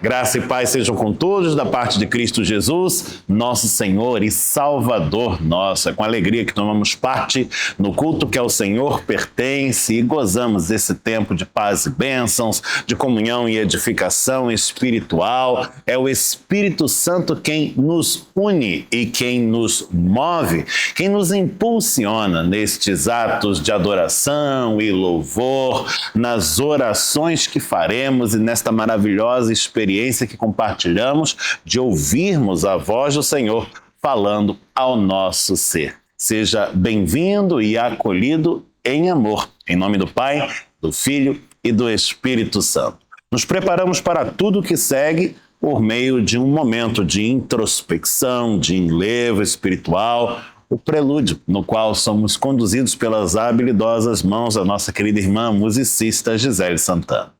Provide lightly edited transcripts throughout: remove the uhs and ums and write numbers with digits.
Graça e paz sejam com todos da parte de Cristo Jesus, nosso Senhor e Salvador nosso. É com alegria que tomamos parte no culto que ao Senhor pertence e gozamos desse tempo de paz e bênçãos, de comunhão e edificação espiritual. É o Espírito Santo quem nos une e quem nos move, quem nos impulsiona nestes atos de adoração e louvor, nas orações que faremos e nesta maravilhosa experiência que compartilhamos de ouvirmos a voz do Senhor falando ao nosso ser. Seja bem-vindo e acolhido em amor, em nome do Pai, do Filho e do Espírito Santo. Nos preparamos para tudo que segue por meio de um momento de introspecção, de enlevo espiritual, o prelúdio, no qual somos conduzidos pelas habilidosas mãos da nossa querida irmã musicista Gisele Santana.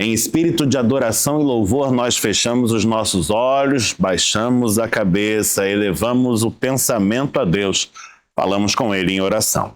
Em espírito de adoração e louvor, nós fechamos os nossos olhos, baixamos a cabeça, elevamos o pensamento a Deus, falamos com Ele em oração.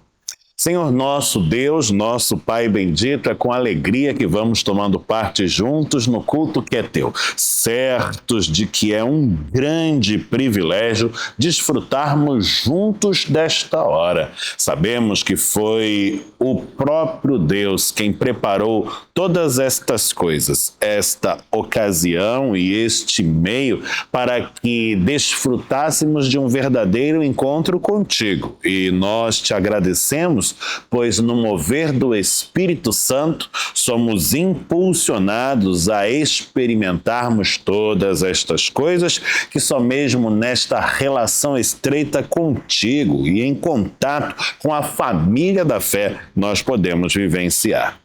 Senhor nosso Deus, nosso Pai bendito, é com alegria que vamos tomando parte juntos no culto que é Teu, certos de que é um grande privilégio desfrutarmos juntos desta hora. Sabemos que foi o próprio Deus quem preparou todas estas coisas, esta ocasião e este meio para que desfrutássemos de um verdadeiro encontro contigo. E nós te agradecemos, pois no mover do Espírito Santo somos impulsionados a experimentarmos todas estas coisas que só mesmo nesta relação estreita contigo e em contato com a família da fé nós podemos vivenciar.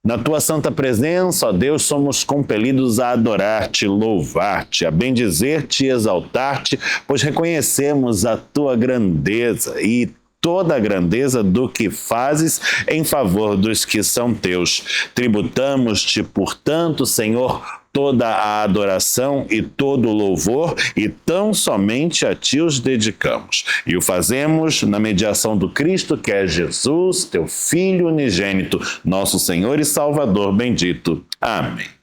Na Tua santa presença, ó Deus, somos compelidos a adorar-te, louvar-te, a bendizer-te e exaltar-te, pois reconhecemos a Tua grandeza e toda a grandeza do que fazes em favor dos que são teus. Tributamos-te, portanto, Senhor, toda a adoração e todo o louvor, e tão somente a Ti os dedicamos. E o fazemos na mediação do Cristo, que é Jesus, Teu Filho unigênito, nosso Senhor e Salvador bendito. Amém.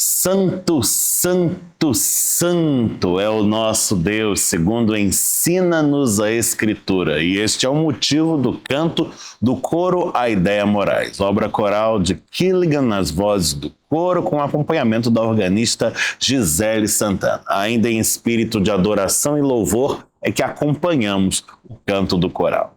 Santo, santo, santo é o nosso Deus, segundo ensina-nos a Escritura. E este é o motivo do canto do coro Aideia Moraes, obra coral de Killigan nas vozes do coro, com acompanhamento da organista Gisele Santana. Ainda em espírito de adoração e louvor é que acompanhamos o canto do coral.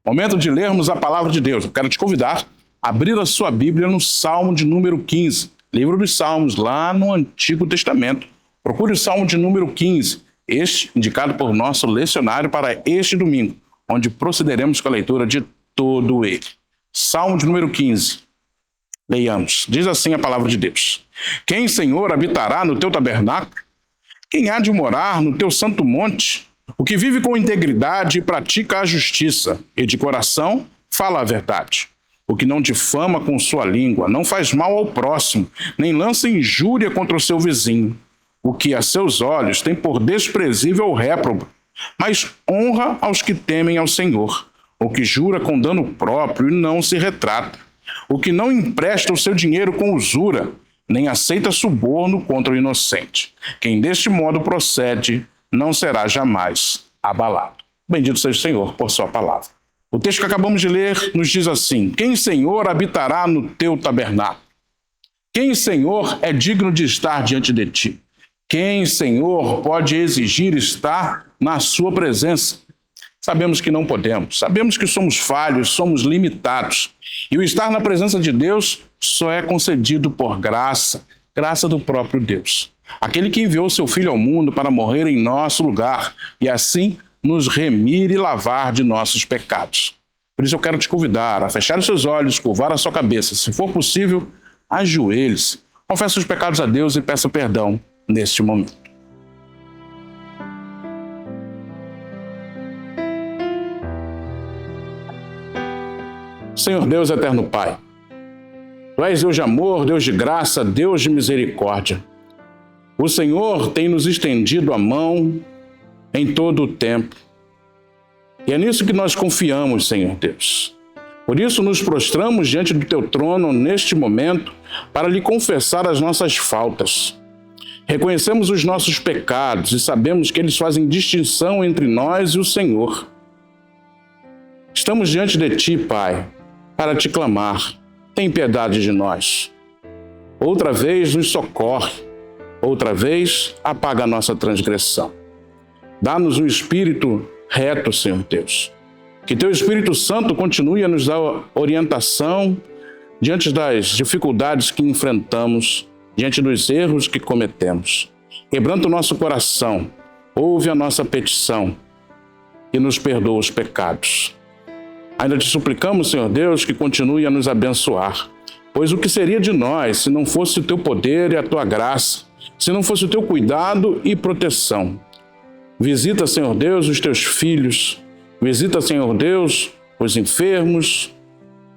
Momento de lermos a palavra de Deus. Eu quero te convidar a abrir a sua Bíblia no Salmo de número 15, livro dos Salmos, lá no Antigo Testamento. Procure o Salmo de número 15, este indicado por nosso lecionário para este domingo, onde procederemos com a leitura de todo ele. Salmo de número 15. Leiamos. Diz assim a palavra de Deus. Quem, Senhor, habitará no teu tabernáculo? Quem há de morar no teu santo monte? O que vive com integridade e pratica a justiça, e de coração fala a verdade. O que não difama com sua língua, não faz mal ao próximo, nem lança injúria contra o seu vizinho. O que a seus olhos tem por desprezível o réprobo, mas honra aos que temem ao Senhor. O que jura com dano próprio e não se retrata. O que não empresta o seu dinheiro com usura, nem aceita suborno contra o inocente. Quem deste modo procede, não será jamais abalado. Bendito seja o Senhor por sua palavra. O texto que acabamos de ler nos diz assim: quem, Senhor, habitará no teu tabernáculo? Quem, Senhor, é digno de estar diante de ti? Quem, Senhor, pode exigir estar na sua presença? Sabemos que não podemos, sabemos que somos falhos, somos limitados. E o estar na presença de Deus só é concedido por graça, graça do próprio Deus. Aquele que enviou seu Filho ao mundo para morrer em nosso lugar e assim nos remir e lavar de nossos pecados. Por isso eu quero te convidar a fechar os seus olhos, curvar a sua cabeça. Se for possível, ajoelhe-se, confesse os pecados a Deus e peça perdão neste momento. Senhor Deus, eterno Pai, Tu és Deus de amor, Deus de graça, Deus de misericórdia. O Senhor tem nos estendido a mão em todo o tempo. E é nisso que nós confiamos, Senhor Deus. Por isso nos prostramos diante do Teu trono neste momento para Lhe confessar as nossas faltas. Reconhecemos os nossos pecados e sabemos que eles fazem distinção entre nós e o Senhor. Estamos diante de Ti, Pai, para Te clamar. Tem piedade de nós. Outra vez nos socorre. Outra vez apaga a nossa transgressão. Dá-nos um espírito reto, Senhor Deus. Que Teu Espírito Santo continue a nos dar orientação diante das dificuldades que enfrentamos, diante dos erros que cometemos. Quebranta o nosso coração, ouve a nossa petição e nos perdoa os pecados. Ainda te suplicamos, Senhor Deus, que continue a nos abençoar, pois o que seria de nós se não fosse o Teu poder e a Tua graça, se não fosse o Teu cuidado e proteção? Visita, Senhor Deus, os Teus filhos, visita, Senhor Deus, os enfermos,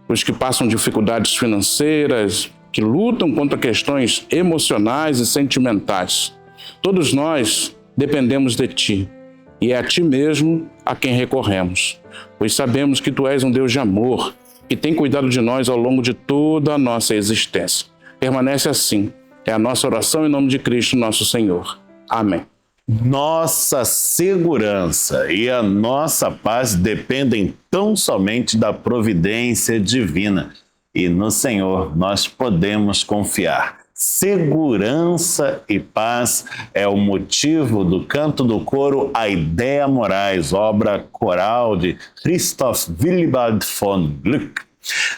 os que passam dificuldades financeiras, que lutam contra questões emocionais e sentimentais. Todos nós dependemos de Ti, e é a Ti mesmo a quem recorremos, pois sabemos que Tu és um Deus de amor, que tem cuidado de nós ao longo de toda a nossa existência. Permanece assim. É a nossa oração em nome de Cristo, nosso Senhor. Amém. Nossa segurança e a nossa paz dependem tão somente da providência divina. E no Senhor nós podemos confiar. Segurança e paz é o motivo do canto do coro A Ideia Morais, obra coral de Christoph Willibald von Gluck,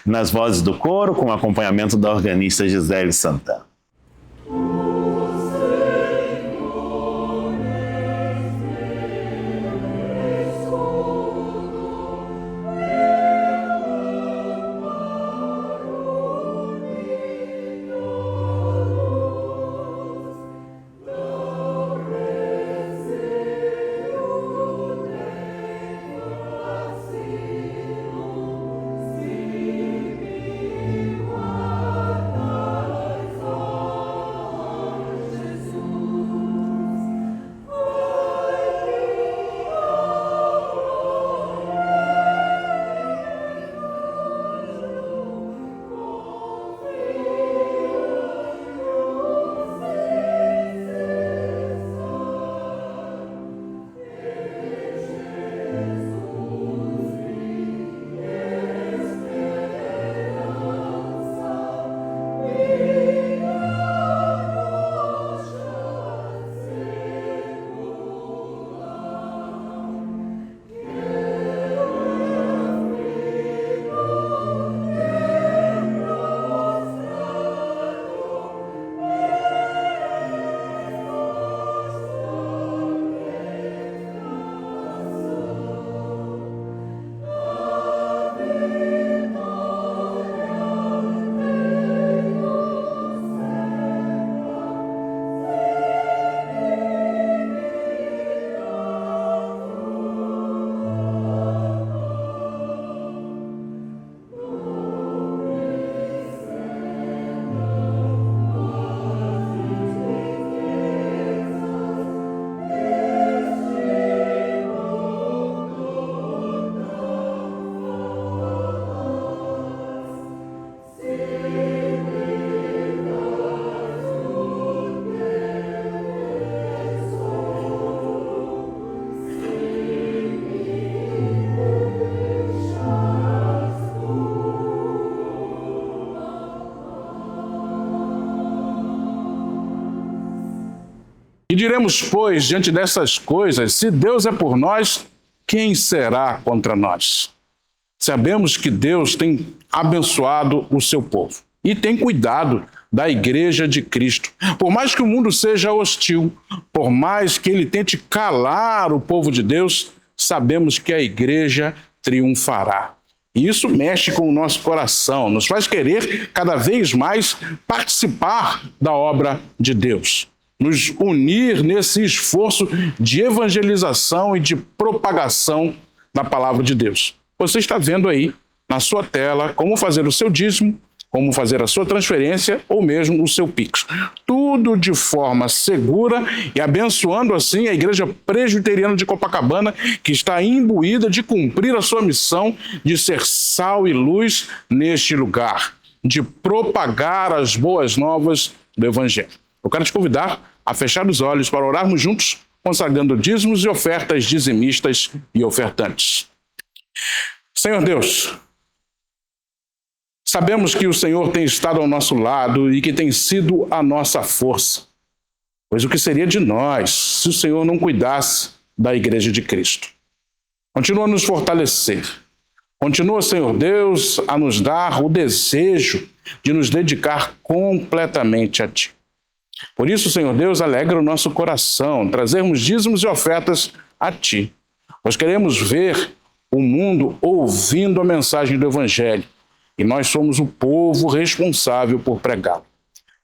nas vozes do coro com acompanhamento da organista Gisele Santana. Oh diremos, pois, diante dessas coisas? Se Deus é por nós, quem será contra nós? Sabemos que Deus tem abençoado o seu povo e tem cuidado da igreja de Cristo. Por mais que o mundo seja hostil, por mais que ele tente calar o povo de Deus, sabemos que a igreja triunfará. E isso mexe com o nosso coração, nos faz querer cada vez mais participar da obra de Deus, nos unir nesse esforço de evangelização e de propagação da palavra de Deus. Você está vendo aí na sua tela como fazer o seu dízimo, como fazer a sua transferência ou mesmo o seu Pix. Tudo de forma segura e abençoando assim a Igreja Presbiteriana de Copacabana, que está imbuída de cumprir a sua missão de ser sal e luz neste lugar, de propagar as boas novas do Evangelho. Eu quero te convidar a fechar os olhos para orarmos juntos, consagrando dízimos e ofertas dizimistas e ofertantes. Senhor Deus, sabemos que o Senhor tem estado ao nosso lado e que tem sido a nossa força. Pois o que seria de nós se o Senhor não cuidasse da Igreja de Cristo? Continua a nos fortalecer. Continua, Senhor Deus, a nos dar o desejo de nos dedicar completamente a Ti. Por isso, Senhor Deus, alegra o nosso coração trazermos dízimos e ofertas a Ti. Nós queremos ver o mundo ouvindo a mensagem do Evangelho. E nós somos o povo responsável por pregá-lo.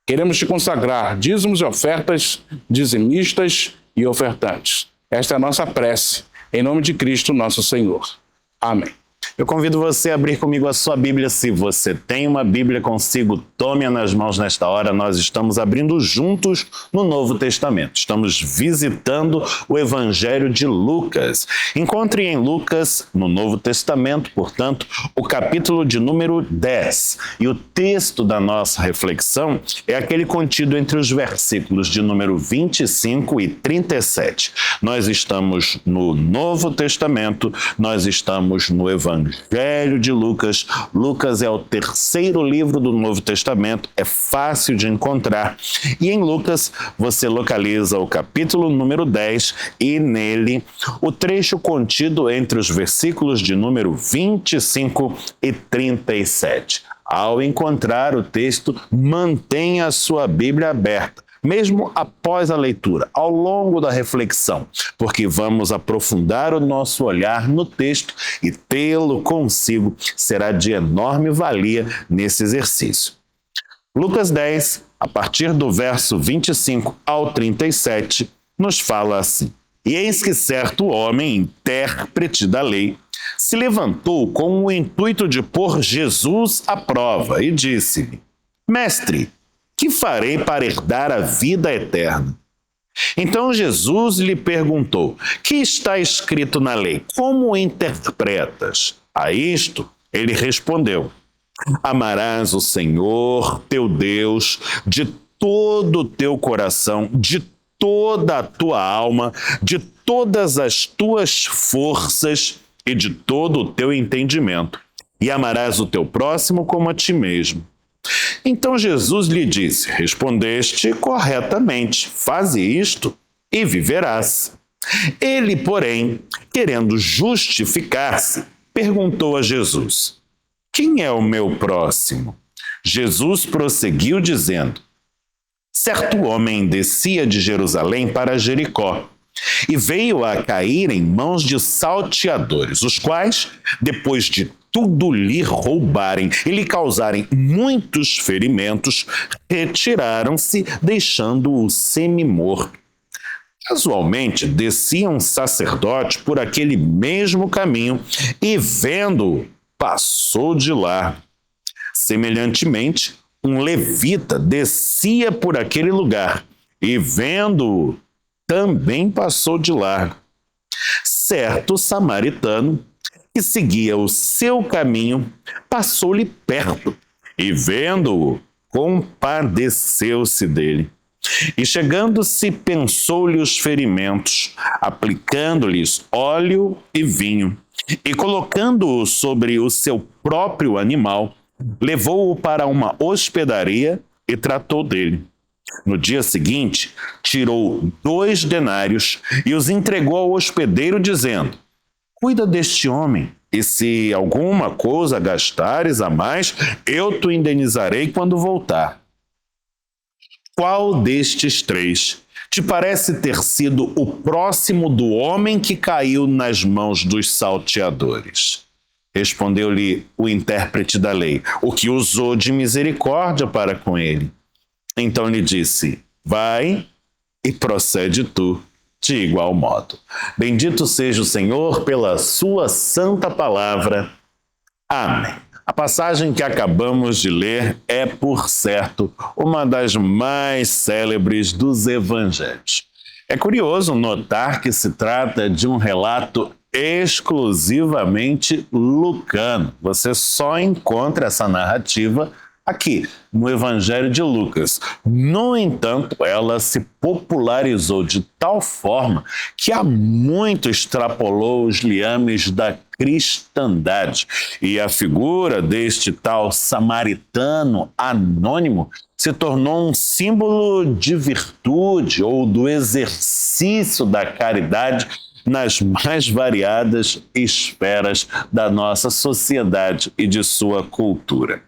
Queremos te consagrar dízimos e ofertas, dizimistas e ofertantes. Esta é a nossa prece, em nome de Cristo nosso Senhor. Amém. Eu convido você a abrir comigo a sua Bíblia. Se você tem uma Bíblia consigo, tome-a nas mãos nesta hora. Nós estamos abrindo juntos no Novo Testamento. Estamos visitando o Evangelho de Lucas. Encontre em Lucas, no Novo Testamento, portanto, o capítulo de número 10. E o texto da nossa reflexão é aquele contido entre os versículos de número 25 e 37. Nós estamos no Novo Testamento, nós estamos no Evangelho de Lucas. Lucas é o terceiro livro do Novo Testamento, é fácil de encontrar. E em Lucas você localiza o capítulo número 10 e nele o trecho contido entre os versículos de número 25 e 37. Ao encontrar o texto, mantenha a sua Bíblia aberta, mesmo após a leitura, ao longo da reflexão, porque vamos aprofundar o nosso olhar no texto e tê-lo consigo será de enorme valia nesse exercício. Lucas 10, a partir do verso 25 ao 37, nos fala assim: E eis que certo homem, intérprete da lei, se levantou com o intuito de pôr Jesus à prova e disse-lhe: Mestre, que farei para herdar a vida eterna? Então Jesus lhe perguntou: que está escrito na lei? Como interpretas? A isto ele respondeu: Amarás o Senhor teu Deus de todo o teu coração, de toda a tua alma, de todas as tuas forças e de todo o teu entendimento. E amarás o teu próximo como a ti mesmo. Então Jesus lhe disse: Respondeste corretamente, faze isto e viverás. Ele, porém, querendo justificar-se, perguntou a Jesus: Quem é o meu próximo? Jesus prosseguiu dizendo: Certo homem descia de Jerusalém para Jericó e veio a cair em mãos de salteadores, os quais, depois de tudo lhe roubarem e lhe causarem muitos ferimentos, retiraram-se, deixando-o semi-morto. Casualmente, descia um sacerdote por aquele mesmo caminho e, vendo-o, passou de largo. Semelhantemente, um levita descia por aquele lugar e, vendo-o, também passou de largo. Certo samaritano, que seguia o seu caminho, passou-lhe perto e, vendo-o, compadeceu-se dele. E chegando-se, pensou-lhe os ferimentos, aplicando-lhes óleo e vinho, e colocando-o sobre o seu próprio animal, levou-o para uma hospedaria e tratou dele. No dia seguinte, tirou 2 denários e os entregou ao hospedeiro, dizendo: cuida deste homem, e se alguma coisa gastares a mais, eu te indenizarei quando voltar. Qual destes 3 te parece ter sido o próximo do homem que caiu nas mãos dos salteadores? Respondeu-lhe o intérprete da lei, o que usou de misericórdia para com ele. Então lhe disse: vai e procede tu de igual modo. Bendito seja o Senhor pela sua santa palavra. Amém. A passagem que acabamos de ler é, por certo, uma das mais célebres dos evangelhos. É curioso notar que se trata de um relato exclusivamente lucano. Você só encontra essa narrativa aqui, no Evangelho de Lucas. No entanto, ela se popularizou de tal forma que há muito extrapolou os liames da cristandade. E a figura deste tal samaritano anônimo se tornou um símbolo de virtude ou do exercício da caridade nas mais variadas esferas da nossa sociedade e de sua cultura.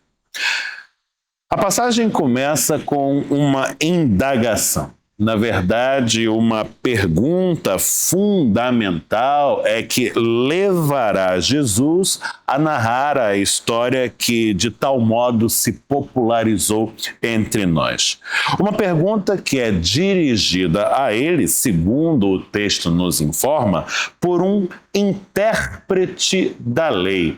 A passagem começa com uma indagação. Na verdade, uma pergunta fundamental é que levará Jesus a narrar a história que de tal modo se popularizou entre nós. Uma pergunta que é dirigida a ele, segundo o texto nos informa, por um intérprete da lei.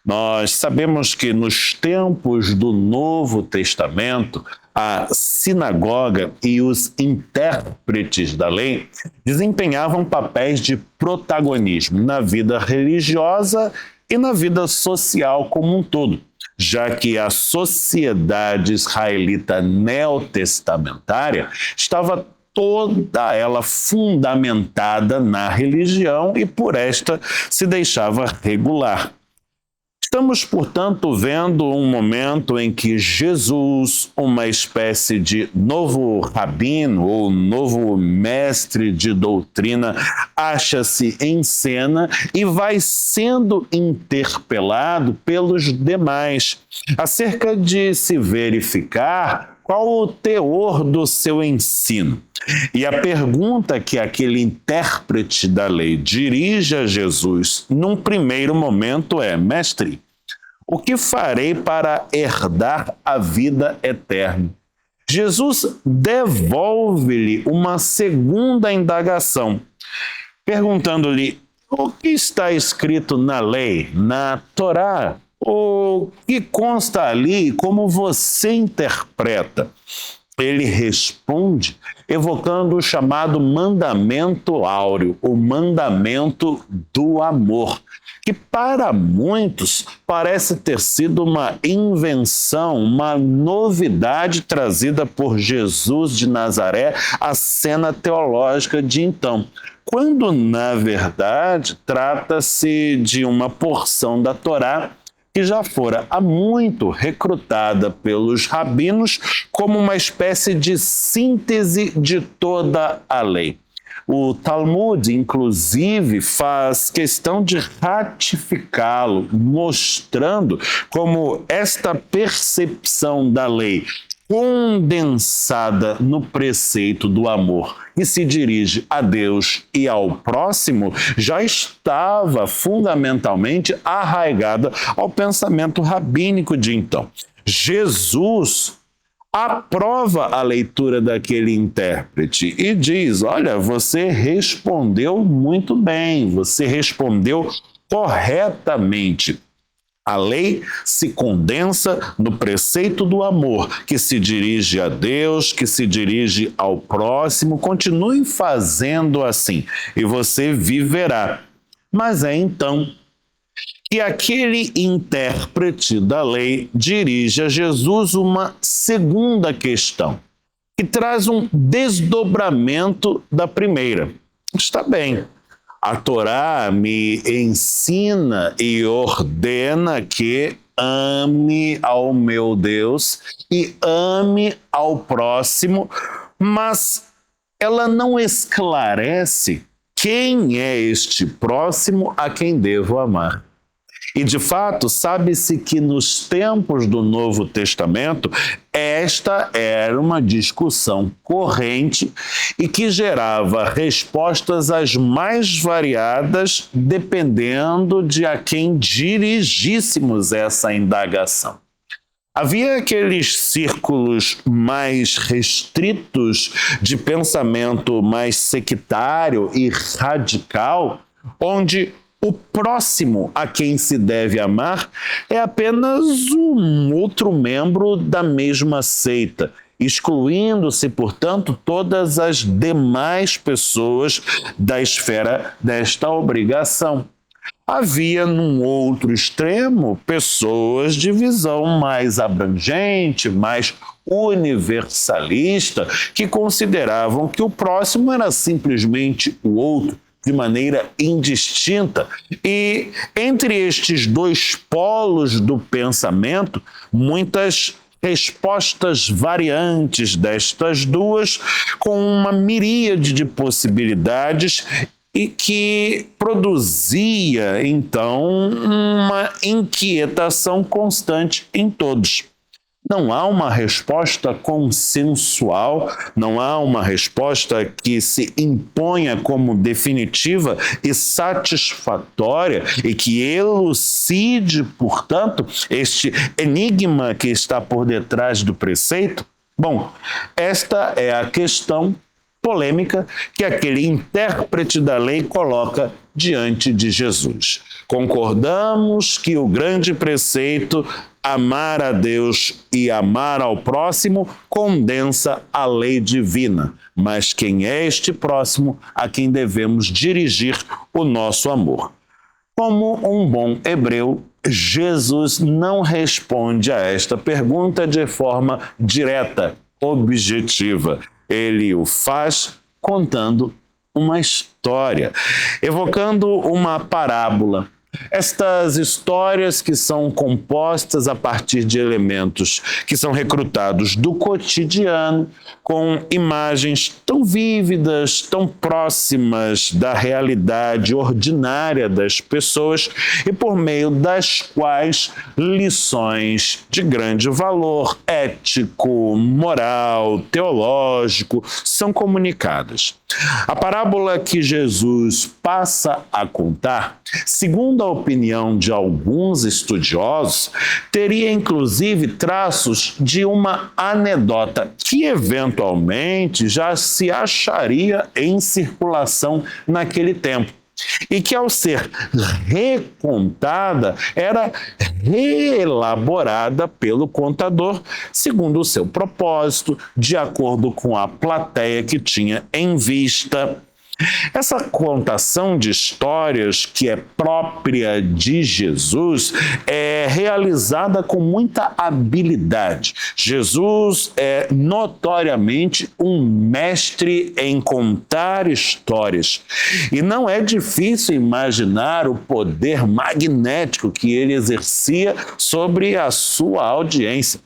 Nós sabemos que nos tempos do Novo Testamento, a sinagoga e os intérpretes da lei desempenhavam papéis de protagonismo na vida religiosa e na vida social como um todo, já que a sociedade israelita neotestamentária estava toda ela fundamentada na religião e por esta se deixava regular. Estamos, portanto, vendo um momento em que Jesus, uma espécie de novo rabino ou novo mestre de doutrina, acha-se em cena e vai sendo interpelado pelos demais acerca de se verificar qual o teor do seu ensino. E a pergunta que aquele intérprete da lei dirige a Jesus num primeiro momento é: mestre, o que farei para herdar a vida eterna? Jesus devolve-lhe uma segunda indagação, perguntando-lhe: o que está escrito na lei, na Torá? O que consta ali, como você interpreta? Ele responde evocando o chamado mandamento áureo, o mandamento do amor, que para muitos parece ter sido uma invenção, uma novidade trazida por Jesus de Nazaré à cena teológica de então, quando, na verdade, trata-se de uma porção da Torá que já fora há muito recrutada pelos rabinos como uma espécie de síntese de toda a lei. O Talmud, inclusive, faz questão de ratificá-lo, mostrando como esta percepção da lei condensada no preceito do amor, que se dirige a Deus e ao próximo, já estava fundamentalmente arraigada ao pensamento rabínico de então. Jesus aprova a leitura daquele intérprete e diz: olha, você respondeu muito bem, você respondeu corretamente. A lei se condensa no preceito do amor, que se dirige a Deus, que se dirige ao próximo. Continue fazendo assim e você viverá. Mas é então que aquele intérprete da lei dirige a Jesus uma segunda questão, que traz um desdobramento da primeira. Está bem. A Torá me ensina e ordena que ame ao meu Deus e ame ao próximo, mas ela não esclarece quem é este próximo a quem devo amar. E, de fato, sabe-se que nos tempos do Novo Testamento, esta era uma discussão corrente e que gerava respostas as mais variadas, dependendo de a quem dirigíssemos essa indagação. Havia aqueles círculos mais restritos de pensamento mais sectário e radical, onde o próximo a quem se deve amar é apenas um outro membro da mesma seita, excluindo-se, portanto, todas as demais pessoas da esfera desta obrigação. Havia, num outro extremo, pessoas de visão mais abrangente, mais universalista, que consideravam que o próximo era simplesmente o outro, de maneira indistinta. E entre estes dois polos do pensamento, muitas respostas variantes destas duas, com uma miríade de possibilidades, e que produzia, então, uma inquietação constante em todos. Não há uma resposta consensual, não há uma resposta que se imponha como definitiva e satisfatória e que elucide, portanto, este enigma que está por detrás do preceito. Bom, esta é a questão polêmica que aquele intérprete da lei coloca diante de Jesus. Concordamos que o grande preceito, amar a Deus e amar ao próximo, condensa a lei divina. Mas quem é este próximo a quem devemos dirigir o nosso amor? Como um bom hebreu, Jesus não responde a esta pergunta de forma direta, objetiva. Ele o faz contando uma história, evocando uma parábola. Estas histórias que são compostas a partir de elementos que são recrutados do cotidiano, com imagens tão vívidas, tão próximas da realidade ordinária das pessoas e por meio das quais lições de grande valor ético, moral, teológico são comunicadas. A parábola que Jesus passa a contar, segundo a opinião de alguns estudiosos, teria inclusive traços de uma anedota que eventualmente já se acharia em circulação naquele tempo e que, ao ser recontada, era reelaborada pelo contador segundo o seu propósito, de acordo com a plateia que tinha em vista. Essa contação de histórias, que é própria de Jesus, é realizada com muita habilidade. Jesus é notoriamente um mestre em contar histórias. E não é difícil imaginar o poder magnético que ele exercia sobre a sua audiência.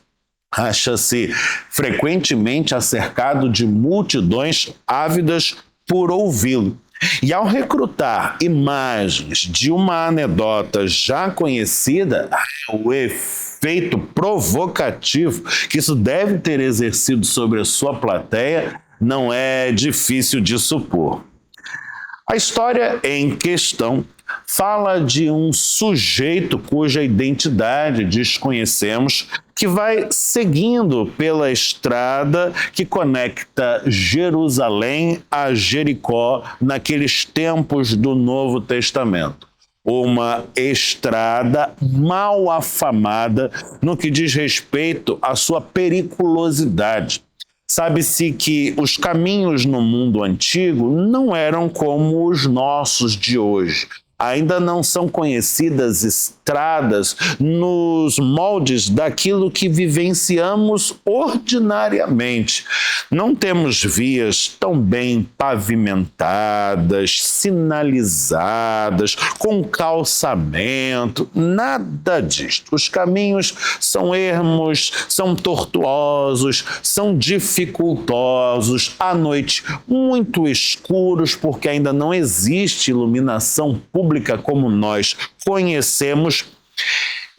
Acha-se frequentemente acercado de multidões ávidas por ouvi-lo. E ao recrutar imagens de uma anedota já conhecida, o efeito provocativo que isso deve ter exercido sobre a sua plateia não é difícil de supor. A história em questão fala de um sujeito cuja identidade desconhecemos, que vai seguindo pela estrada que conecta Jerusalém a Jericó naqueles tempos do Novo Testamento. Uma estrada mal afamada no que diz respeito à sua periculosidade. Sabe-se que os caminhos no mundo antigo não eram como os nossos de hoje. Ainda não são conhecidas estradas nos moldes daquilo que vivenciamos ordinariamente. Não temos vias tão bem pavimentadas, sinalizadas, com calçamento, nada disso. Os caminhos são ermos, são tortuosos, são dificultosos, à noite muito escuros, porque ainda não existe iluminação pública como nós conhecemos,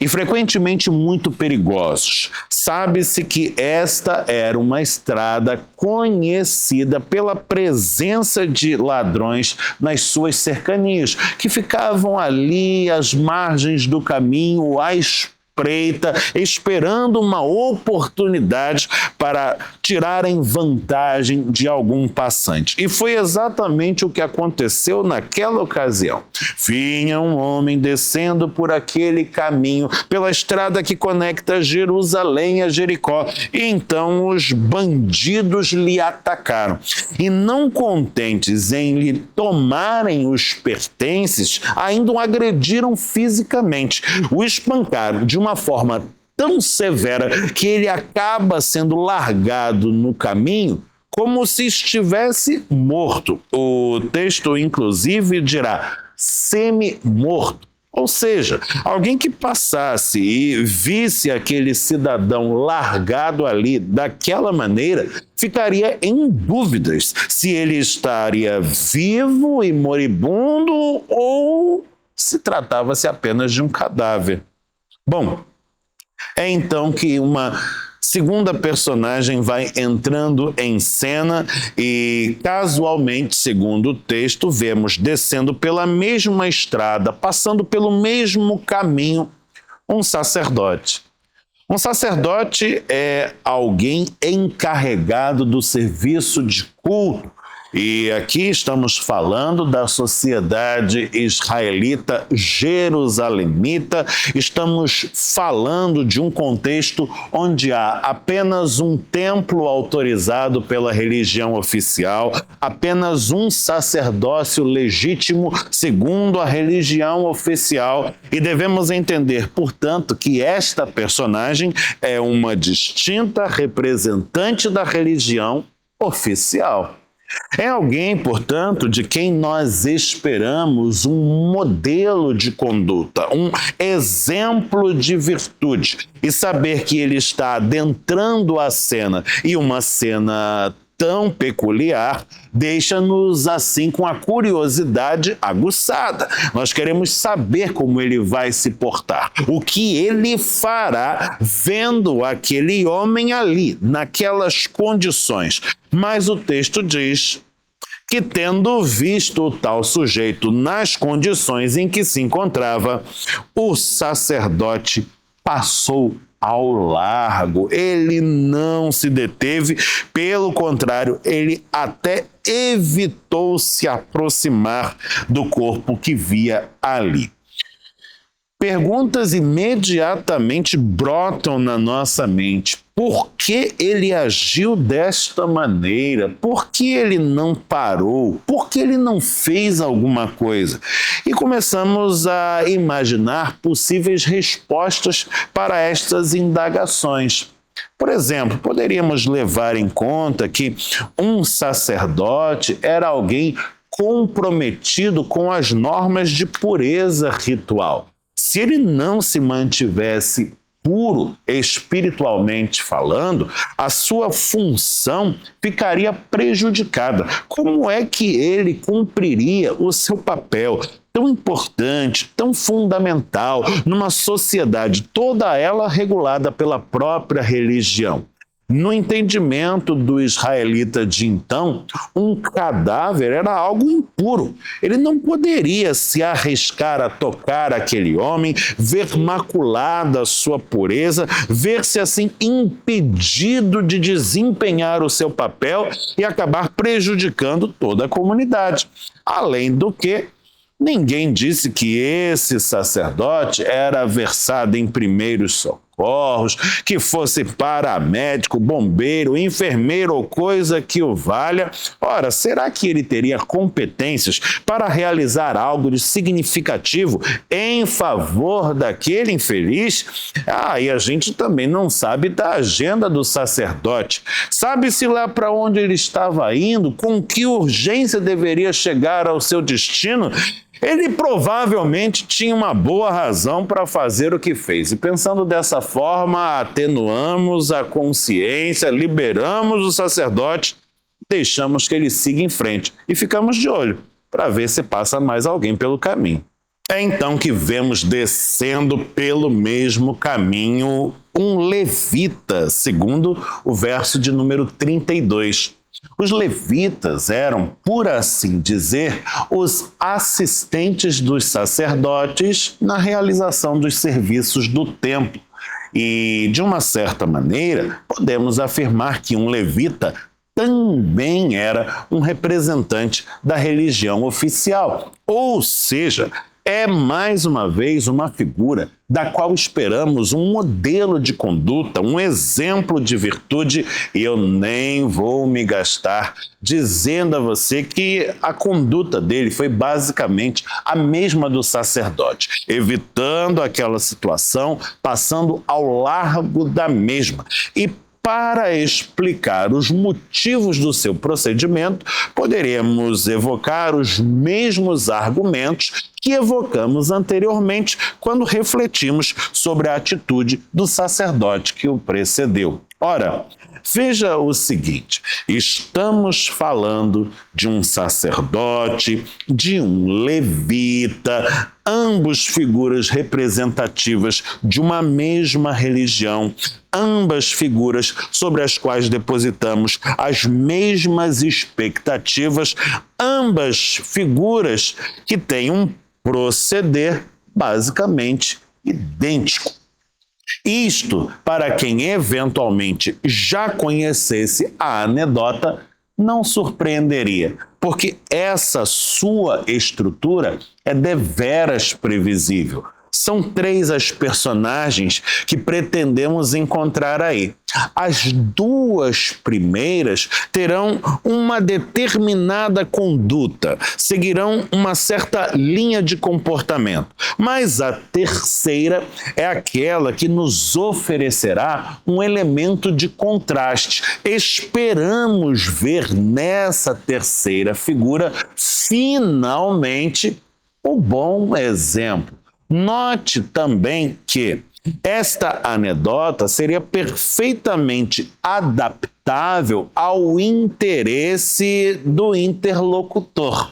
e frequentemente muito perigosos. Sabe-se que esta era uma estrada conhecida pela presença de ladrões nas suas cercanias, que ficavam ali às margens do caminho, à espreita, esperando uma oportunidade para tirarem vantagem de algum passante. E foi exatamente o que aconteceu naquela ocasião. Vinha um homem descendo por aquele caminho, pela estrada que conecta Jerusalém a Jericó, e então os bandidos lhe atacaram. E não contentes em lhe tomarem os pertences, ainda o agrediram fisicamente. O espancaram de uma forma tão severa que ele acaba sendo largado no caminho como se estivesse morto. O texto, inclusive, dirá semi-morto. Ou seja, alguém que passasse e visse aquele cidadão largado ali daquela maneira, ficaria em dúvidas se ele estaria vivo e moribundo ou se tratava-se apenas de um cadáver. Bom, é então que uma segunda personagem vai entrando em cena e, casualmente, segundo o texto, vemos descendo pela mesma estrada, passando pelo mesmo caminho, um sacerdote. Um sacerdote é alguém encarregado do serviço de culto. E aqui estamos falando da sociedade israelita jerusalemita, estamos falando de um contexto onde há apenas um templo autorizado pela religião oficial, apenas um sacerdócio legítimo segundo a religião oficial, e devemos entender, portanto, que esta personagem é uma distinta representante da religião oficial. É alguém, portanto, de quem nós esperamos um modelo de conduta, um exemplo de virtude. E saber que ele está adentrando a cena, e uma cena tão peculiar, deixa-nos assim com a curiosidade aguçada. Nós queremos saber como ele vai se portar, o que ele fará vendo aquele homem ali, naquelas condições. Mas o texto diz que, tendo visto o tal sujeito nas condições em que se encontrava, o sacerdote passou ao largo. Ele não se deteve, pelo contrário, ele até evitou se aproximar do corpo que via ali. Perguntas imediatamente brotam na nossa mente. Por que ele agiu desta maneira? Por que ele não parou? Por que ele não fez alguma coisa? E começamos a imaginar possíveis respostas para estas indagações. Por exemplo, poderíamos levar em conta que um sacerdote era alguém comprometido com as normas de pureza ritual. Se ele não se mantivesse puro, espiritualmente falando, a sua função ficaria prejudicada. Como é que ele cumpriria o seu papel tão importante, tão fundamental, numa sociedade toda ela regulada pela própria religião? No entendimento do israelita de então, um cadáver era algo impuro. Ele não poderia se arriscar a tocar aquele homem, ver maculada a sua pureza, ver-se assim impedido de desempenhar o seu papel e acabar prejudicando toda a comunidade. Além do que, ninguém disse que esse sacerdote era versado em primeiros socorros. socorros, que fosse paramédico, bombeiro, enfermeiro ou coisa que o valha. Ora, será que ele teria competências para realizar algo de significativo em favor daquele infeliz? E a gente também não sabe da agenda do sacerdote. Sabe-se lá para onde ele estava indo, com que urgência deveria chegar ao seu destino? Ele provavelmente tinha uma boa razão para fazer o que fez. E pensando dessa forma, atenuamos a consciência, liberamos o sacerdote, deixamos que ele siga em frente e ficamos de olho para ver se passa mais alguém pelo caminho. É então que vemos descendo pelo mesmo caminho um levita, segundo o verso de número 32. Os levitas eram, por assim dizer, os assistentes dos sacerdotes na realização dos serviços do templo. E, de uma certa maneira, podemos afirmar que um levita também era um representante da religião oficial, ou seja, é mais uma vez uma figura da qual esperamos um modelo de conduta, um exemplo de virtude, e eu nem vou me gastar dizendo a você que a conduta dele foi basicamente a mesma do sacerdote, evitando aquela situação, passando ao largo da mesma. E para explicar os motivos do seu procedimento, poderemos evocar os mesmos argumentos que evocamos anteriormente quando refletimos sobre a atitude do sacerdote que o precedeu. Ora, veja o seguinte, estamos falando de um sacerdote, de um levita, ambos figuras representativas de uma mesma religião, ambas figuras sobre as quais depositamos as mesmas expectativas, ambas figuras que têm um proceder basicamente idêntico. Isto, para quem eventualmente já conhecesse a anedota, não surpreenderia, porque essa sua estrutura é deveras previsível. São 3 as personagens que pretendemos encontrar aí. As 2 primeiras terão uma determinada conduta, seguirão uma certa linha de comportamento, mas a terceira é aquela que nos oferecerá um elemento de contraste. Esperamos ver nessa terceira figura, finalmente, o bom exemplo. Note também que esta anedota seria perfeitamente adaptável ao interesse do interlocutor.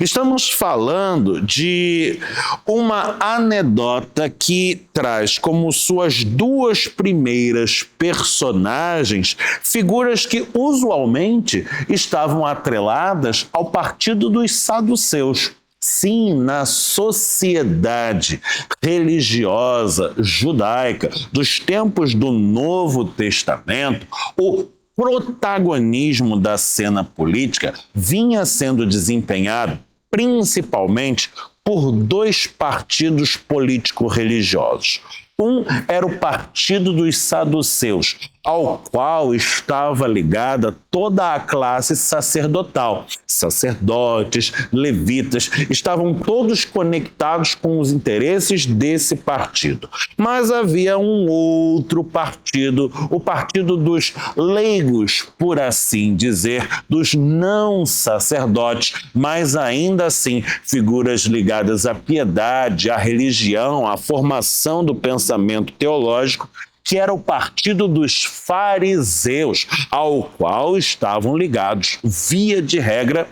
Estamos falando de uma anedota que traz como suas 2 primeiras personagens figuras que usualmente estavam atreladas ao partido dos saduceus. Sim, na sociedade religiosa judaica dos tempos do Novo Testamento, o protagonismo da cena política vinha sendo desempenhado principalmente por 2 partidos político-religiosos. Um era o partido dos saduceus, ao qual estava ligada toda a classe sacerdotal. Sacerdotes, levitas, estavam todos conectados com os interesses desse partido. Mas havia um outro partido, o partido dos leigos, por assim dizer, dos não sacerdotes, mas ainda assim figuras ligadas à piedade, à religião, à formação do pensamento teológico, que era o partido dos fariseus, ao qual estavam ligados, via de regra,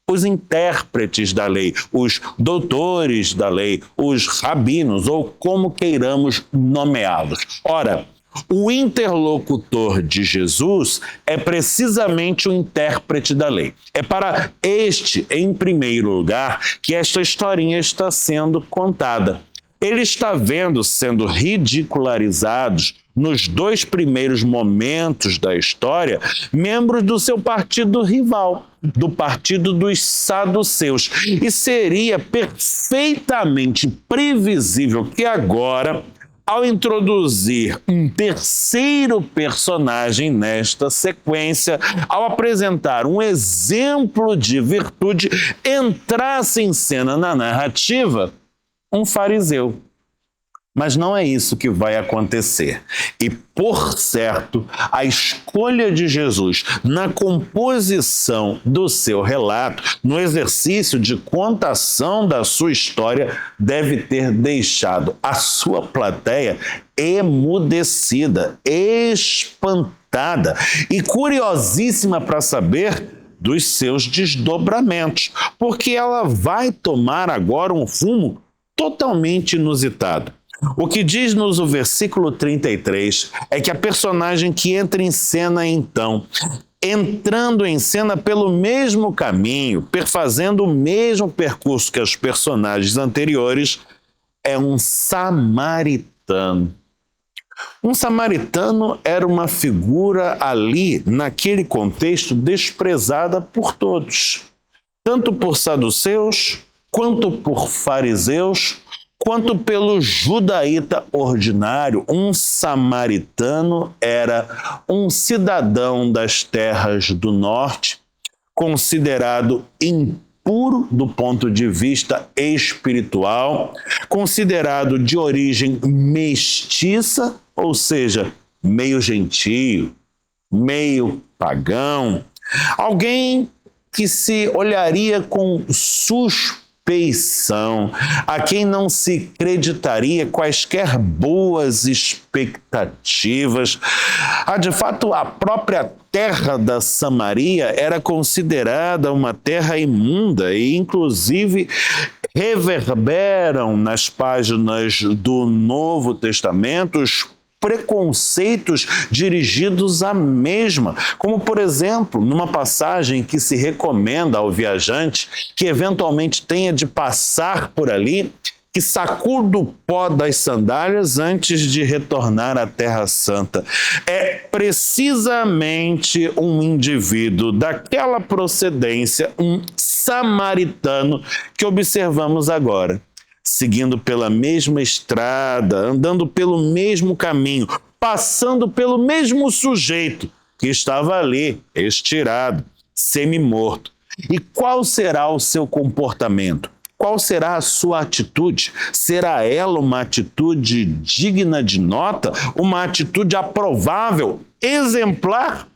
os intérpretes da lei, os doutores da lei, os rabinos, ou como queiramos nomeá-los. Ora, o interlocutor de Jesus é precisamente o intérprete da lei. É para este, em primeiro lugar, que esta historinha está sendo contada. Ele está vendo sendo ridicularizados nos 2 primeiros momentos da história membros do seu partido rival, do partido dos saduceus. E seria perfeitamente previsível que agora, ao introduzir um terceiro personagem nesta sequência, ao apresentar um exemplo de virtude, entrasse em cena na narrativa um fariseu. Mas não é isso que vai acontecer. E, por certo, a escolha de Jesus na composição do seu relato, no exercício de contação da sua história, deve ter deixado a sua plateia emudecida, espantada e curiosíssima para saber dos seus desdobramentos, porque ela vai tomar agora um rumo totalmente inusitado. O que diz-nos o versículo 33 é que a personagem que entra em cena então, entrando em cena pelo mesmo caminho, perfazendo o mesmo percurso que os personagens anteriores, é um samaritano. Um samaritano era uma figura ali, naquele contexto, desprezada por todos, tanto por saduceus, quanto por fariseus, quanto pelo judaíta ordinário. Um samaritano era um cidadão das terras do norte, considerado impuro do ponto de vista espiritual, considerado de origem mestiça, ou seja, meio gentio, meio pagão, alguém que se olharia com suspeição, a quem não se acreditaria quaisquer boas expectativas. De fato, a própria terra da Samaria era considerada uma terra imunda e, inclusive, reverberam nas páginas do Novo Testamento os preconceitos dirigidos à mesma, como, por exemplo, numa passagem que se recomenda ao viajante que eventualmente tenha de passar por ali, que sacuda o pó das sandálias antes de retornar à Terra Santa. É precisamente um indivíduo daquela procedência, um samaritano, que observamos agora, seguindo pela mesma estrada, andando pelo mesmo caminho, passando pelo mesmo sujeito que estava ali, estirado, semi-morto. E qual será o seu comportamento? Qual será a sua atitude? Será ela uma atitude digna de nota? Uma atitude aprovável, exemplar?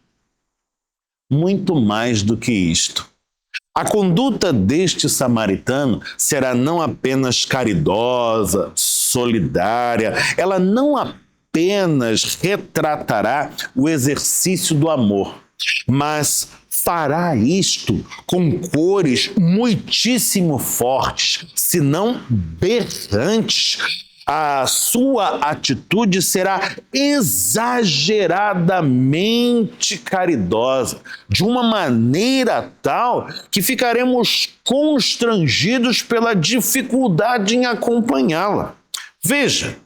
Muito mais do que isto. A conduta deste samaritano será não apenas caridosa, solidária, ela não apenas retratará o exercício do amor, mas fará isto com cores muitíssimo fortes, se não berrantes. A sua atitude será exageradamente caridosa, de uma maneira tal que ficaremos constrangidos pela dificuldade em acompanhá-la. Veja,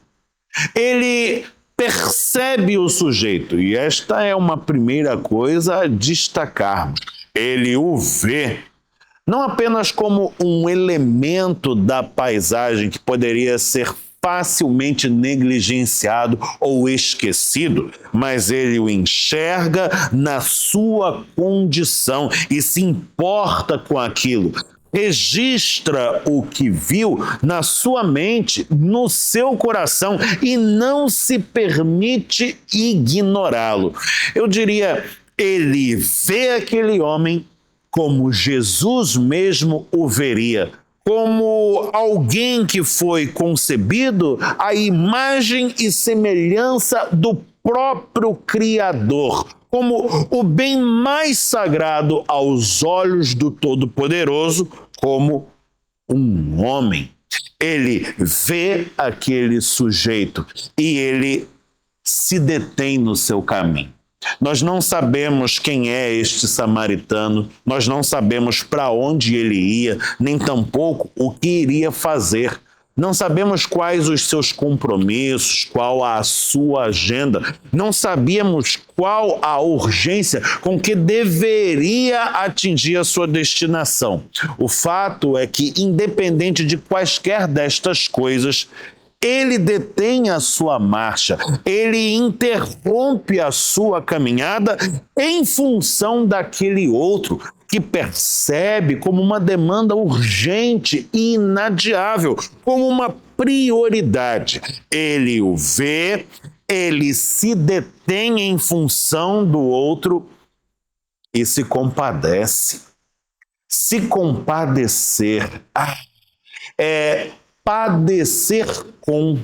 ele percebe o sujeito, e esta é uma primeira coisa a destacarmos. Ele o vê não apenas como um elemento da paisagem que poderia ser facilmente negligenciado ou esquecido, mas ele o enxerga na sua condição e se importa com aquilo. Registra o que viu na sua mente, no seu coração, e não se permite ignorá-lo. Eu diria, ele vê aquele homem como Jesus mesmo o veria, como alguém que foi concebido à imagem e semelhança do próprio Criador, como o bem mais sagrado aos olhos do Todo-Poderoso, como um homem. Ele vê aquele sujeito e ele se detém no seu caminho. Nós não sabemos quem é este samaritano, nós não sabemos para onde ele ia, nem tampouco o que iria fazer. Não sabemos quais os seus compromissos, qual a sua agenda, não sabíamos qual a urgência com que deveria atingir a sua destinação. O fato é que, independente de quaisquer destas coisas, ele detém a sua marcha, ele interrompe a sua caminhada em função daquele outro que percebe como uma demanda urgente e inadiável, como uma prioridade. Ele o vê, ele se detém em função do outro e se compadece. Se compadecer é padecer com.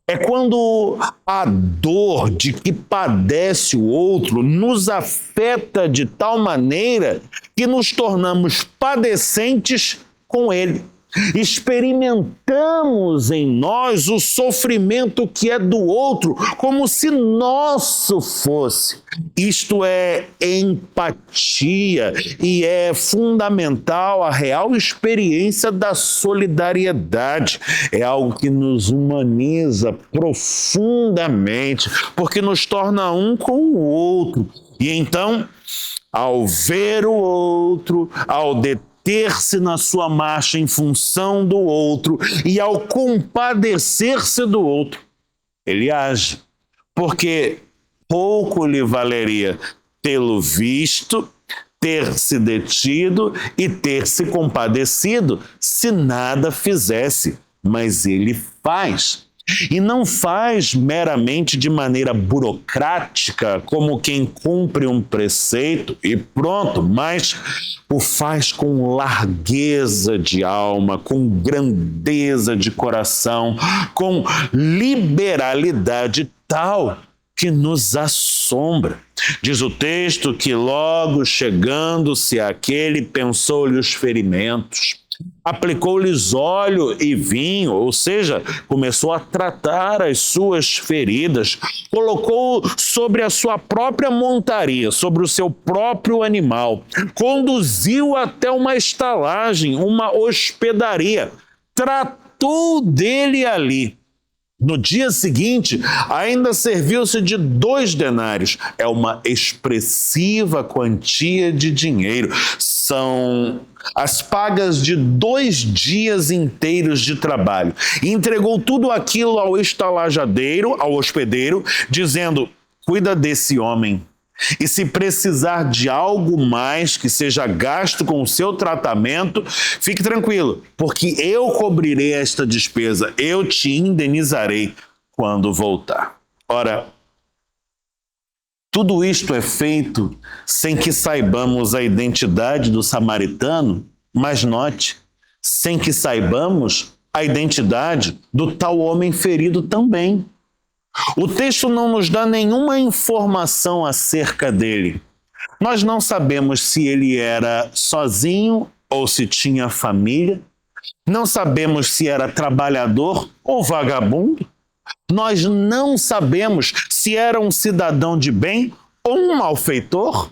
É quando a dor de que padece o outro nos afeta de tal maneira que nos tornamos padecentes com ele. Experimentamos em nós o sofrimento que é do outro, como se nosso fosse. Isto é empatia e é fundamental a real experiência da solidariedade. É algo que nos humaniza profundamente, porque nos torna um com o outro. E então, ao ver o outro, ao deter-se na sua marcha em função do outro e ao compadecer-se do outro, ele age. Porque pouco lhe valeria tê-lo visto, ter se detido e ter se compadecido se nada fizesse, mas ele faz. E não faz meramente de maneira burocrática, como quem cumpre um preceito e pronto, mas o faz com largueza de alma, com grandeza de coração, com liberalidade tal que nos assombra. Diz o texto que logo chegando-se àquele, pensou-lhe os ferimentos, aplicou-lhes óleo e vinho, ou seja, começou a tratar as suas feridas, colocou sobre a sua própria montaria, sobre o seu próprio animal, conduziu até uma estalagem, uma hospedaria, tratou dele ali. No dia seguinte, ainda serviu-se de 2 denários. É uma expressiva quantia de dinheiro. São as pagas de 2 dias inteiros de trabalho. E entregou tudo aquilo ao estalajadeiro, ao hospedeiro, dizendo: cuida desse homem. E se precisar de algo mais que seja gasto com o seu tratamento, fique tranquilo, porque eu cobrirei esta despesa, eu te indenizarei quando voltar. Ora, tudo isto é feito sem que saibamos a identidade do samaritano, mas note, sem que saibamos a identidade do tal homem ferido também. O texto não nos dá nenhuma informação acerca dele. Nós não sabemos se ele era sozinho ou se tinha família. Não sabemos se era trabalhador ou vagabundo. Nós não sabemos se era um cidadão de bem ou um malfeitor.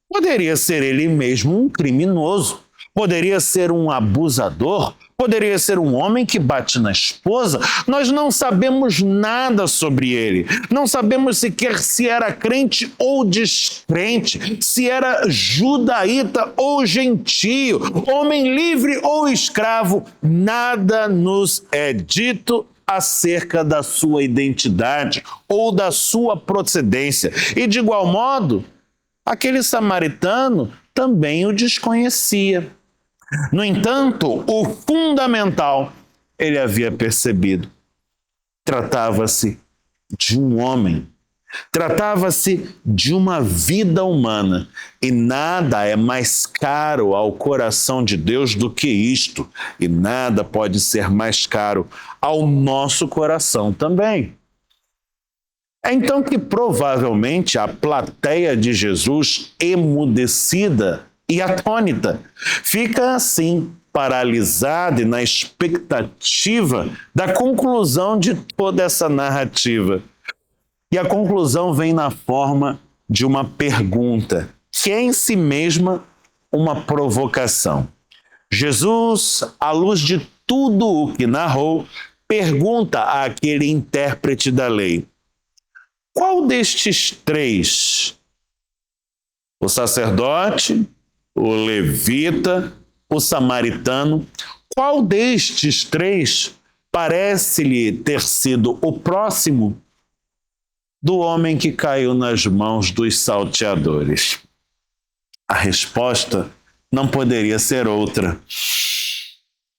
Poderia ser ele mesmo um criminoso. Poderia ser um abusador. Poderia ser um homem que bate na esposa. Nós não sabemos nada sobre ele. Não sabemos sequer se era crente ou descrente, se era judaíta ou gentio, homem livre ou escravo. Nada nos é dito acerca da sua identidade ou da sua procedência. E, de igual modo, aquele samaritano também o desconhecia. No entanto, o fundamental ele havia percebido. Tratava-se de um homem, tratava-se de uma vida humana, e nada é mais caro ao coração de Deus do que isto, e nada pode ser mais caro ao nosso coração também. É então que provavelmente a plateia de Jesus, emudecida e atônita, fica assim, paralisada e na expectativa da conclusão de toda essa narrativa. E a conclusão vem na forma de uma pergunta, que é em si mesma uma provocação. Jesus, à luz de tudo o que narrou, pergunta àquele intérprete da lei: qual destes 3, o sacerdote, o levita, o samaritano, qual destes 3 parece-lhe ter sido o próximo do homem que caiu nas mãos dos salteadores. A resposta não poderia ser outra.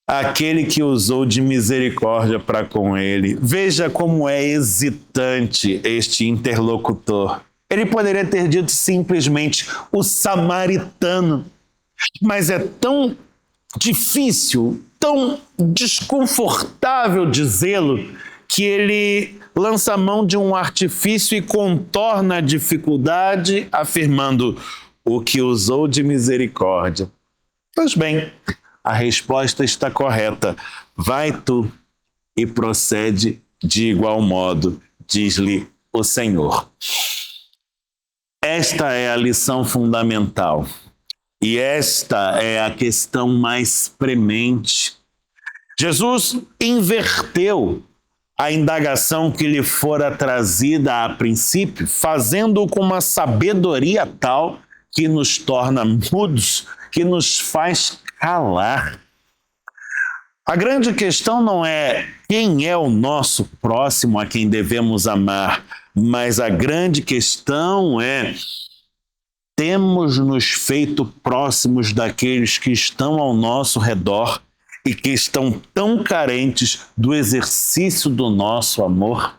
Aquele que usou de misericórdia para com ele. Veja como é hesitante este interlocutor. Ele poderia ter dito simplesmente o samaritano, mas é tão difícil, tão desconfortável dizê-lo, que ele lança mão de um artifício e contorna a dificuldade, afirmando o que usou de misericórdia. Pois bem, a resposta está correta. Vai tu e procede de igual modo, diz-lhe o Senhor. Esta é a lição fundamental. E esta é a questão mais premente. Jesus inverteu a indagação que lhe fora trazida a princípio, fazendo-o com uma sabedoria tal que nos torna mudos, que nos faz calar. A grande questão não é quem é o nosso próximo a quem devemos amar, mas a grande questão é: temos nos feito próximos daqueles que estão ao nosso redor e que estão tão carentes do exercício do nosso amor?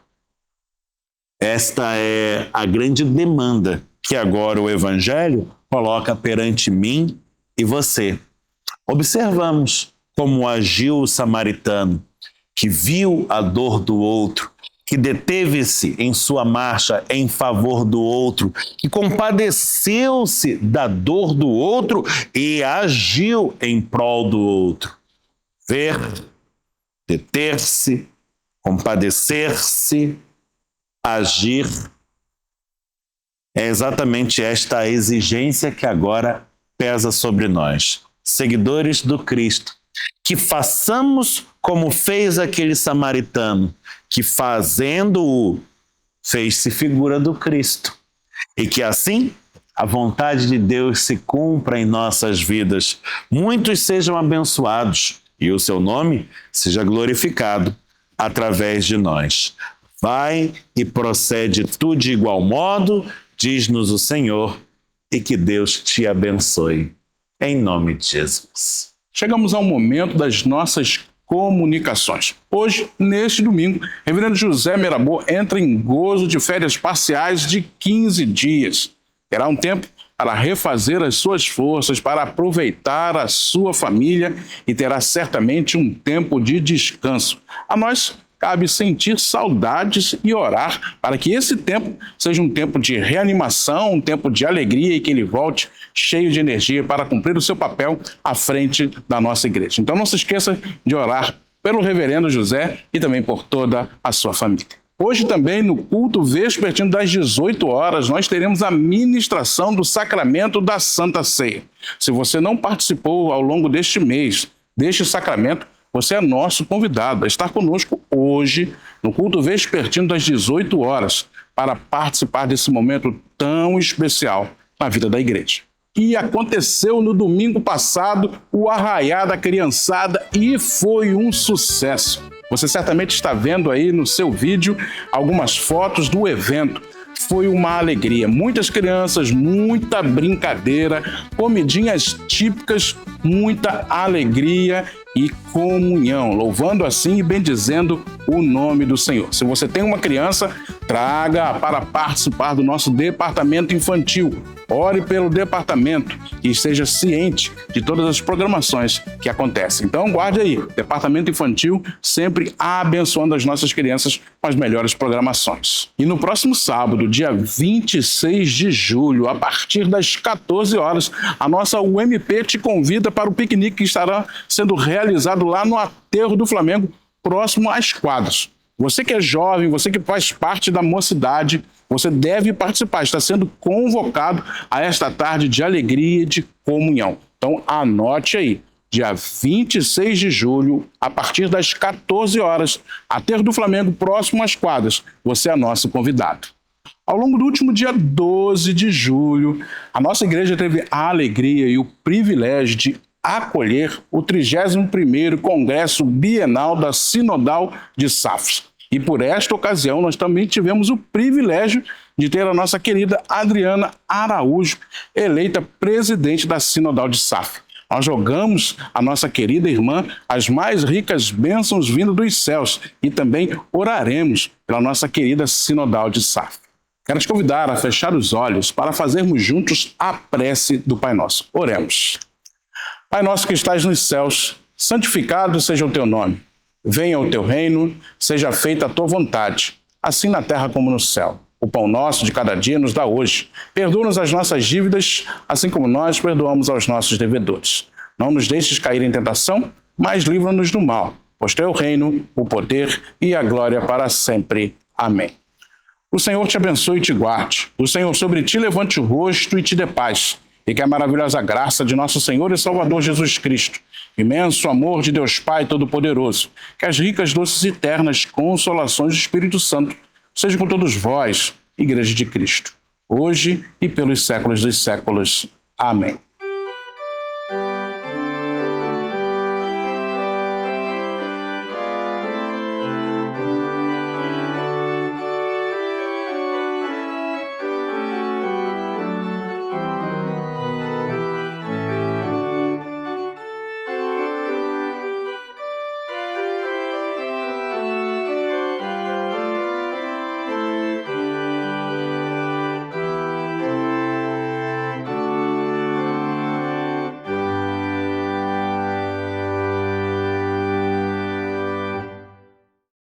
Esta é a grande demanda que agora o Evangelho coloca perante mim e você. Observamos como agiu o samaritano, que viu a dor do outro, que deteve-se em sua marcha em favor do outro, que compadeceu-se da dor do outro e agiu em prol do outro. Ver, deter-se, compadecer-se, agir. É exatamente esta a exigência que agora pesa sobre nós, seguidores do Cristo, que façamos como fez aquele samaritano, que fazendo-o, fez-se figura do Cristo. E que assim a vontade de Deus se cumpra em nossas vidas. Muitos sejam abençoados e o seu nome seja glorificado através de nós. Vai e procede tu de igual modo, diz-nos o Senhor, e que Deus te abençoe. Em nome de Jesus. Chegamos ao momento das nossas comunicações. Hoje, neste domingo, Reverendo José Mirabô entra em gozo de férias parciais de 15 dias. Terá um tempo para refazer as suas forças, para aproveitar a sua família e terá certamente um tempo de descanso. A nós cabe sentir saudades e orar para que esse tempo seja um tempo de reanimação, um tempo de alegria e que ele volte cheio de energia para cumprir o seu papel à frente da nossa igreja. Então não se esqueça de orar pelo Reverendo José e também por toda a sua família. Hoje também, no culto vespertino das 18 horas, nós teremos a ministração do sacramento da Santa Ceia. Se você não participou ao longo deste mês deste sacramento, você é nosso convidado a estar conosco hoje no culto vespertino das 18 horas para participar desse momento tão especial na vida da igreja. E aconteceu no domingo passado o Arraiá da Criançada e foi um sucesso. Você certamente está vendo aí no seu vídeo algumas fotos do evento. Foi uma alegria. Muitas crianças, muita brincadeira, comidinhas típicas, muita alegria e comunhão, louvando assim e bendizendo o nome do Senhor. Se você tem uma criança, traga para participar do nosso departamento infantil. Ore pelo departamento e esteja ciente de todas as programações que acontecem. Então, guarde aí, departamento infantil sempre abençoando as nossas crianças com as melhores programações. E no próximo sábado, dia 26 de julho, a partir das 14 horas, a nossa UMP te convida para o piquenique que estará sendo realizado lá no Aterro do Flamengo, próximo às quadras. Você que é jovem, você que faz parte da mocidade, você deve participar, está sendo convocado a esta tarde de alegria e de comunhão. Então anote aí, dia 26 de julho, a partir das 14 horas, Aterro do Flamengo, próximo às quadras, você é nosso convidado. Ao longo do último dia 12 de julho, a nossa igreja teve a alegria e o privilégio de acolher o 31º Congresso Bienal da Sinodal de Safra. E por esta ocasião nós também tivemos o privilégio de ter a nossa querida Adriana Araújo eleita presidente da Sinodal de Safra. Nós rogamos a nossa querida irmã as mais ricas bênçãos vindas dos céus e também oraremos pela nossa querida Sinodal de Safra. Quero te convidar a fechar os olhos para fazermos juntos a prece do Pai Nosso. Oremos. Pai nosso que estás nos céus, santificado seja o teu nome. Venha o teu reino, seja feita a tua vontade, assim na terra como no céu. O pão nosso de cada dia nos dá hoje. Perdoa-nos as nossas dívidas, assim como nós perdoamos aos nossos devedores. Não nos deixes cair em tentação, mas livra-nos do mal, pois teu é o reino, o poder e a glória para sempre. Amém. O Senhor te abençoe e te guarde. O Senhor sobre ti levante o rosto e te dê paz. E que a maravilhosa graça de nosso Senhor e Salvador Jesus Cristo, imenso amor de Deus Pai Todo-Poderoso, que as ricas, doces e eternas consolações do Espírito Santo sejam com todos vós, Igreja de Cristo, hoje e pelos séculos dos séculos. Amém.